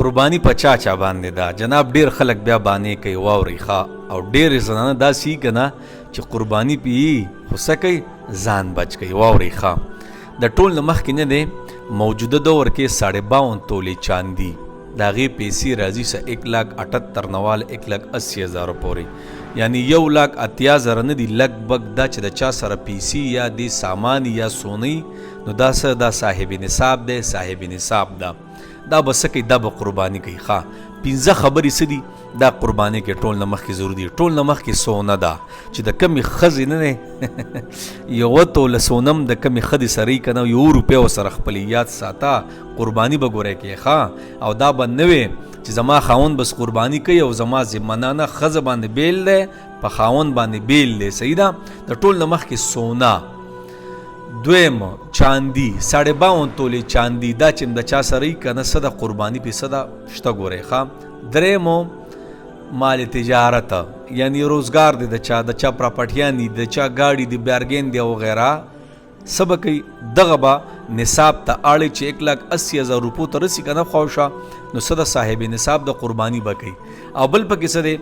قرباني په چا چا باندې ده جناب. ډیر خلک بیا باندې کوي واوري ښه، او ډیر زنانه داسې که نه چې قرباني پی خو څه کوي ځان بچ کوي. واوري ښه، د ټول نه مخکې نه دی موجوده دور کې 52 تولې چاندي د هغې پیسې راځي څه 1,78,000 نوال 1,80,000 پورې، یعنی 1,80,000 نه دي لږ بږ دا چې د چا سره پیسې یا د سامان یا سونی نو دا څه دا صاحب نصاب دی، صاحب نصاب ده. دا به څه کوي؟ دا به قرباني کوي. ښه 15 خبرې څه دي دا قرباني کې ټول نه مخکې ضروري دي. ټول نه مخکې سونه ده چې د کمې ښځې نه دی یوه توله سونم د کمې ښځې سره یې که نه 1 روپۍ ورسره خپلې یاد ساته قرباني به ګوری کوي. ښه او دا به نه وي چې زما خاوند بس قرباني کوي او زما ذمنانه ښځه باندې بیل دی په خاوند باندې بیل دی. صحیح ده. د ټول نه مخکې سونه. دویم چاندي 52 تولې چاندي دا چې د چا سره یې که نه څه د قرباني پې څه ده شته ګورئ. ښه دریمو مال تجارت یعنی روزګار دی د چا پراپرټیان دي د چا ګاډي دي بیارګین دی وغیره څه به کوي دغه به نصاب ته اړې چې 1,80,000 روپو ته رسي که نه خواوشا نو څه د صاحب نصاب د قرباني به کوي. او بل پکې څه دی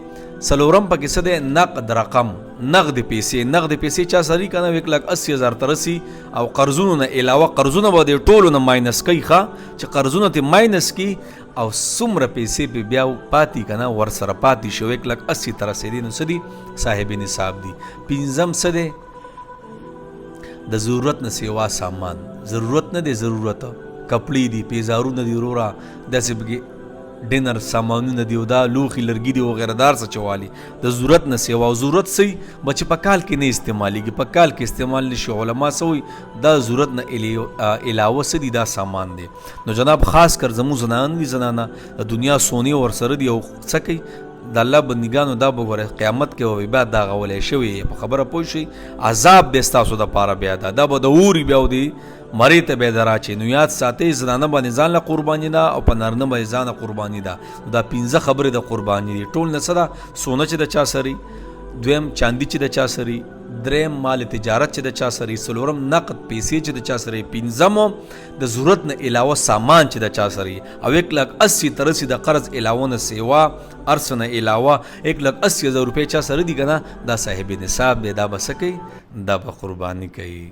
څلورم پکې څه دی نقد رقم نقد پیسې. نقد پیسې چا سره که نه 1,80,000 ته رسي او قرضونو نه علاوه قرضونه به د ټولو نه ماینس کوي. ښه چې قرضونه ته ماینس کي او څومره پیسې به بیا پاتې که نه ورسره پاتې شو 1,80,000 ته رسېدي نو څه دي صاحب نصاب دي. پنځم څه دی د ضرورت نه سیوا سامان. ضرورت نه دی ضرورت کپړې دي پیزارونه دي وروره داسې پکې ډینر سامانونه دي او دا لوښي لرګي دي وغیره دار څه چوالي د ضرورت نه سیوا. او ضرورت څه به چې په کال کې نه استعمالیږي په کال کې استعمال نشي. علما څه وایي دا ضرورت نه علاوه څه دي دا سامان دی. نو جناب خاص کر زموږ زنان دي زنانه د دنیا سونی ورسره دي او څه کوي د الله بندګانو دا به ګوره قیامت کې به بیا دا غولی شوي په خبره پوه شئ عذاب به ستاسو دپاره بیا دا به د اوري بیا د مرې ته بیا در اچوي. نو یاد ساتئ زنانه باندې ځان له قرباني ده او په نارینه باندې ځانه قرباني ده. دا 15 خبرې د قرباني دي. ټول نه څه ده سونه چې د چا سري، دویم چاندي چې د چا سري، دریم مال تجارت چې د چا سري، څلورم نقد پیسې چې د چا سري، پنځم د ضرورت نه علاوه سامان چې د چا سري، او 1,80,000 ته رسي د قرض علاوه نه سیوا ارڅ نه علاوه 1,80,000 روپۍ چا سره دي که نه دا صاحب نصاب دی. دا به څه کوي دا به قرباني کوي.